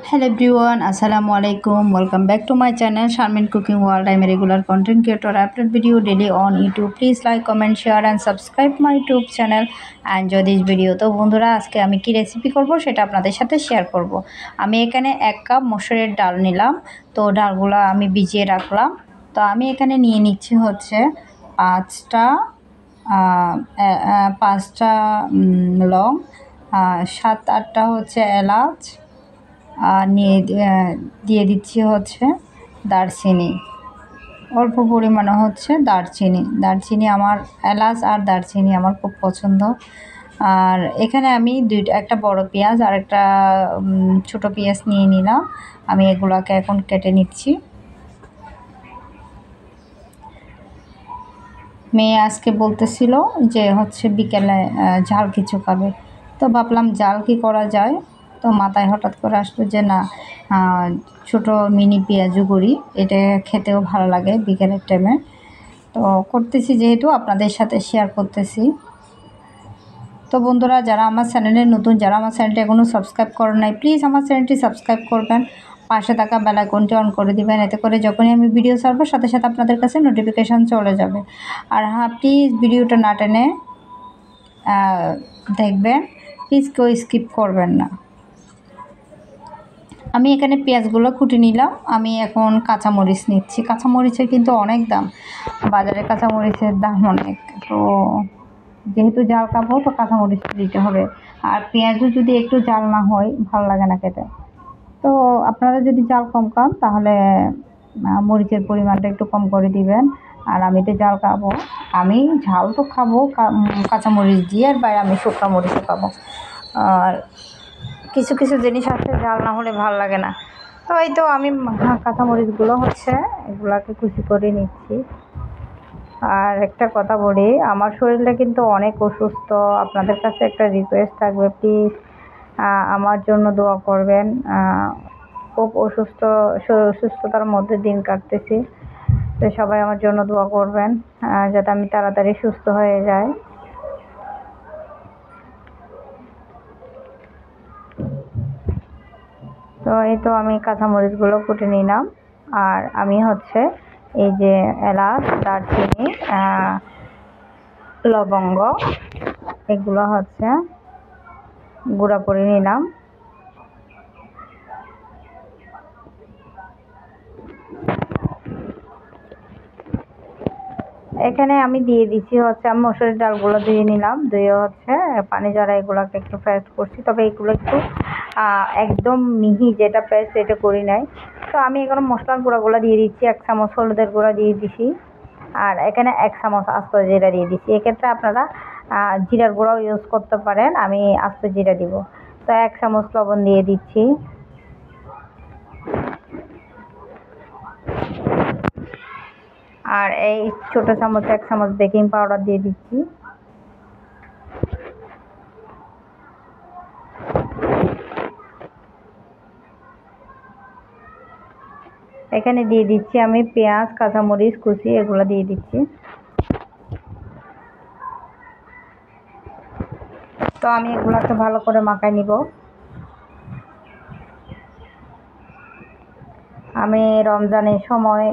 Hello everyone, Assalamu alaikum. Welcome back to my channel Sharmin Cooking World. I am a regular content creator. I upload video daily on YouTube. Please like, comment, share and subscribe my YouTube channel. And enjoy this video. তো বন্ধুরা আজকে আমি কি recipe করব সেটা আপনাদের সাথে share করব। আমি এখানে 1 কাপ মসুরের ডাল নিলাম। তো ডালগুলো আমি ভিজিয়ে রাখলাম। তো আমি এখানে নিয়ে নিচ্ছি হচ্ছে 5টা লং, 7-8টা হচ্ছে এলাচ, আর দিয়ে দিচ্ছি হচ্ছে দারচিনি, অল্প পরিমাণে হচ্ছে দারচিনি আমার এলাচ আর দারচিনি আমার খুব পছন্দ। আর এখানে আমি একটা বড় পেঁয়াজ আর একটা ছোট পেঁয়াজ নিয়ে নিলাম। আমি এগুলোকে এখন কেটে নিচ্ছি। মেয়ে আজকে বলতেছিল যে হচ্ছে বিকেলে ঝাল কিছু খাবে, তো ভাবলাম ঝাল কি করা যায়। তো মাথায় হঠাৎ করে আসলো যে না, ছোট মিনি পেঁয়াজু করি, এটা খেতেও ভালো লাগে বিকেলের টাইমে। তো করতেছি যেহেতু আপনাদের সাথে শেয়ার করতেছি। তো বন্ধুরা যারা আমার চ্যানেলে নতুন, যারা আমার চ্যানেলটি এখনও সাবস্ক্রাইব করেন নাই, প্লিজ আমার চ্যানেলটি সাবস্ক্রাইব করবেন, পাশে থাকা বেল আইকনটি অন করে দিবেন। এতে করে যখনই আমি ভিডিও ছাড়বো সাথে সাথে আপনাদের কাছে নোটিফিকেশান চলে যাবে। আর হ্যাঁ, প্লিজ ভিডিওটা না টেনে দেখবেন, প্লিজ কেউ স্কিপ করবেন না। আমি এখানে পেঁয়াজগুলো কুটে নিলাম। আমি এখন কাঁচামরিচ নিচ্ছি। কাঁচামরিচের কিন্তু অনেক দাম, বাজারে কাঁচামরিচের দাম অনেক। তো যেহেতু জাল খাবো তো কাঁচামরিচ দিতে হবে। আর পেঁয়াজও যদি একটু জাল না হয় ভালো লাগে না খেতে। তো আপনারা যদি জাল কম খান তাহলে মরিচের পরিমাণটা একটু কম করে দিবেন। আর আমি তো জাল খাবো, আমি ঝাল তো খাবো কাঁচামরিচ দিয়ে, আর বাইরে আমি শুকনো মরিচও খাবো। আর কিছু কিছু জিনিস আছে ঝাল না হলে ভালো লাগে না। তো এই তো আমি কাঁচামরিচগুলো হচ্ছে এগুলাকে কুচি করে নিচ্ছি। আর একটা কথা বলি, আমার শরীরটা কিন্তু অনেক অসুস্থ। আপনাদের কাছে একটা রিকোয়েস্ট থাকবে, প্লিজ আমার জন্য দোয়া করবেন। খুব অসুস্থতার মধ্যে দিন কাটতেছি, তো সবাই আমার জন্য দোয়া করবেন যাতে আমি তাড়াতাড়ি সুস্থ হয়ে যাই। তো এই তো আমি কাঁচামরিচগুলো কুটে নিলাম। আর আমি হচ্ছে এই যে এলাচ, দারচিনি, লবঙ্গ এগুলো হচ্ছে গুঁড়া করে নিলাম। এখানে আমি দিয়ে দিচ্ছি হচ্ছে, আমি মসুরের ডালগুলো ধুয়ে নিলাম, ধুয়ে হচ্ছে পানি ঝরা এগুলোকে একটু পেস্ট করছি। তবে এগুলো একটু একদম মিহি যেটা পেস্ট এটা করি নাই। তো আমি এখানে মশলার গুঁড়াগুলো দিয়ে দিচ্ছি। 1 চামচ হলুদের গুঁড়া দিয়ে দিছি, আর এখানে 1 চামচ আস্ত জিরা দিয়ে দিচ্ছি। এক্ষেত্রে আপনারা জিরার গুঁড়াও ইউজ করতে পারেন, আমি আস্ত জিরা দিব। তো 1 চামচ লবণ দিয়ে দিচ্ছি। আর এই ছোট চামচ 1 চামচ বেকিং পাউডার দিয়ে দিচ্ছি। এখানে দিয়ে দিচ্ছি আমি পেঁয়াজ, কাঁচামরিচ কুচি এগুলো দিয়ে দিচ্ছি। তো আমি এগুলোকে ভালো করে মাখাই নিব। আমি রমজানের সময়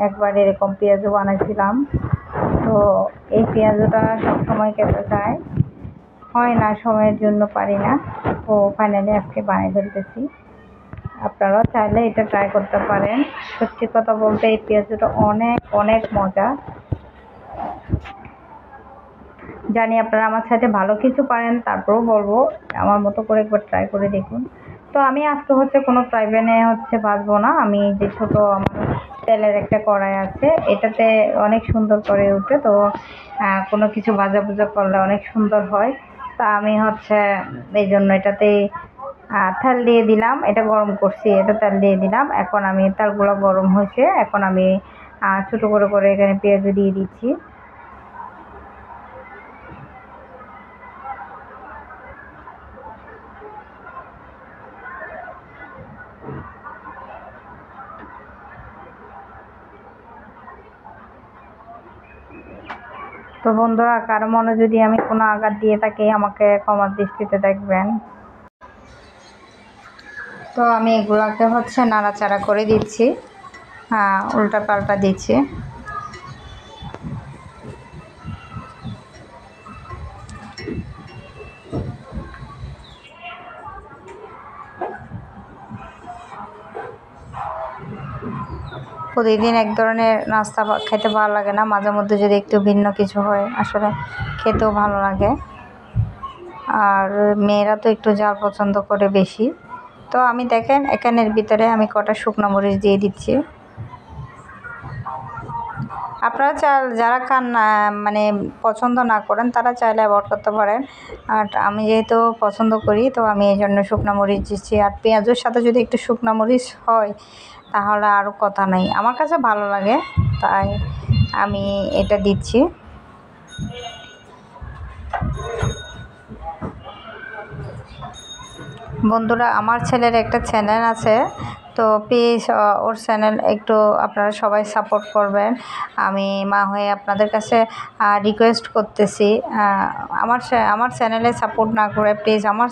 একবার এরকম পেঁয়াজু বানাইছিলাম। তো এই পেঁয়াজুটা সবসময় খেতে চাই, হয় না, সময়ের জন্য পারি না। তো ফাইনালি আজকে বানিয়ে ফেলতেছি। আপনারাও চাইলে এটা ট্রাই করতে পারেন। সত্যি কথা বলতে এই পেঁয়াজুটা অনেক অনেক মজা। জানি আপনারা আমার সাথে ভালো কিছু পারেন, তারপরেও বলবো আমার মতো করে একবার ট্রাই করে দেখুন। তো আমি আজকে হচ্ছে কোনো ফ্রাই প্যানে হচ্ছে ভাজবো না, আমি যে ছোটো আমার তেলের একটা কড়াই আছে এটাতে অনেক সুন্দর করে ওঠে। তো কোনো কিছু ভাজা ভুজা করলে অনেক সুন্দর হয়। তা আমি হচ্ছে এই জন্য এটাতেই তেল দিয়ে দিলাম, এটা গরম করছি, এটা তেল দিয়ে দিলাম। এখন আমি তেলগুলো গরম হয়েছে, এখন আমি ছোটো করে করে এখানে পেঁয়াজ দিয়ে দিচ্ছি। তো বন্ধুরা কারো মনে যদি আমি কোনো আঘাত দিয়ে থাকি আমাকে ক্ষমার দৃষ্টিতে দেখবেন। তো আমি এগুলাকে নাড়াচাড়া করে দিচ্ছি, হ্যাঁ উল্টা পাল্টা দিচ্ছি। প্রতিদিন এক ধরনের নাস্তা খেতে ভালো লাগে না, মাঝে মধ্যে যদি একটু ভিন্ন কিছু হয় আসলে খেতেও ভালো লাগে। আর মেয়েরা তো একটু ঝাল পছন্দ করে বেশি। তো আমি দেখেন এখানের ভিতরে আমি কটা শুকনো মরিচ দিয়ে দিচ্ছি। আপনারা যারা খান না মানে পছন্দ না করেন তারা চাইলে অ্যাভয়েড করতে পারেন। আর আমি যেহেতু পছন্দ করি তো আমি এই জন্য শুকনো মরিচ দিচ্ছি। আর পেঁয়াজের সাথে যদি একটু শুকনো মরিচ হয় তাহলে আরও কথা নেই, আমার কাছে ভালো লাগে তাই আমি এটা দিচ্ছি। বন্ধুরা, আমার ছেলের একটা চ্যানেল আছে, তো প্লিজ ওর চ্যানেল একটু আপনারা সবাই সাপোর্ট করবেন। আমি মা হয়ে আপনাদের কাছে রিকোয়েস্ট করতেছি, আমার চ্যানেলে সাপোর্ট না করে প্লিজ আমার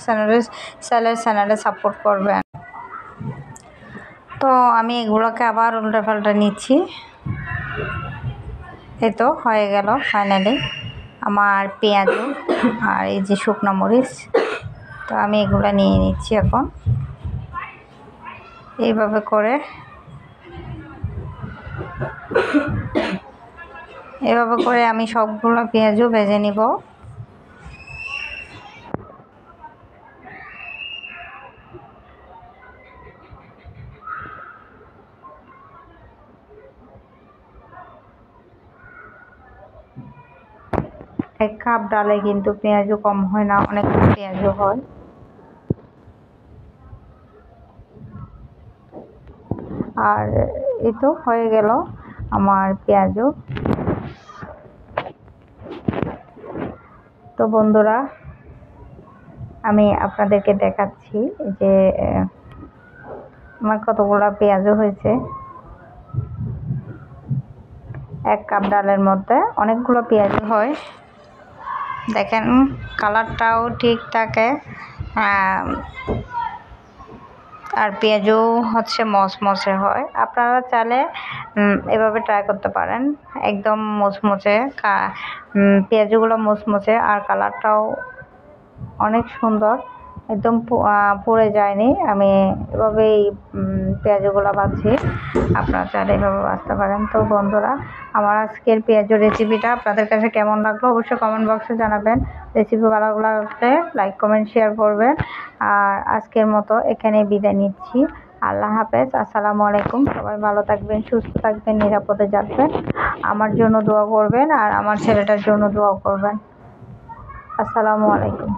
চ্যানেলে সাপোর্ট করবেন। তো আমি এগুলোকে আবার উল্টা পাল্টা নিচ্ছি। এই তো হয়ে গেল ফাইনালি আমার পেঁয়াজু আর এই যে শুকনো মরিচ। তো আমি এগুলো নিয়ে নিচ্ছি এখন এইভাবে করে। আমি সবগুলো পেঁয়াজও ভেজে নিব। এক কাপ ডালে কিন্তু পেঁয়াজও কম হয় না, অনেক পেঁয়াজও হয়। আর এই তো হয়ে গেল আমার পেঁয়াজও। তো বন্ধুরা, আমি আপনাদেরকে দেখাচ্ছি যে আমার কতগুলো পেঁয়াজও হয়েছে। এক কাপ ডালের মধ্যে অনেকগুলো পেঁয়াজ হয়। দেখেন কালারটাও ঠিক থাকে, আর পেঁয়াজও মচমচে হয়। আপনারা চাইলে এভাবে ট্রাই করতে পারেন, একদম মুচমুচে পেঁয়াজগুলো মুচমুচে আর কালারটাও অনেক সুন্দর, একদম পুড়ে যায়নি। আমি এভাবেই পেঁয়াজগুলো ভাজছি, আপনারা চাইলে এভাবে ভাজতে পারেন। তো বন্ধুরা, আমার আজকের পেঁয়াজের রেসিপিটা আপনাদের কাছে কেমন লাগলো অবশ্যই কমেন্ট বক্সে জানাবেন। রেসিপি ভালো লাগলে লাইক কমেন্ট শেয়ার করবেন। আর আজকের মতো এখানে বিদায় নিচ্ছি। আল্লাহ হাফেজ, আসসালামু আলাইকুম। সবাই ভালো থাকবেন, সুস্থ থাকবেন, নিরাপদে যাবেন। আমার জন্য দোয়া করবেন আর আমার ছেলেটার জন্য দোয়া করবেন। আসসালামু আলাইকুম।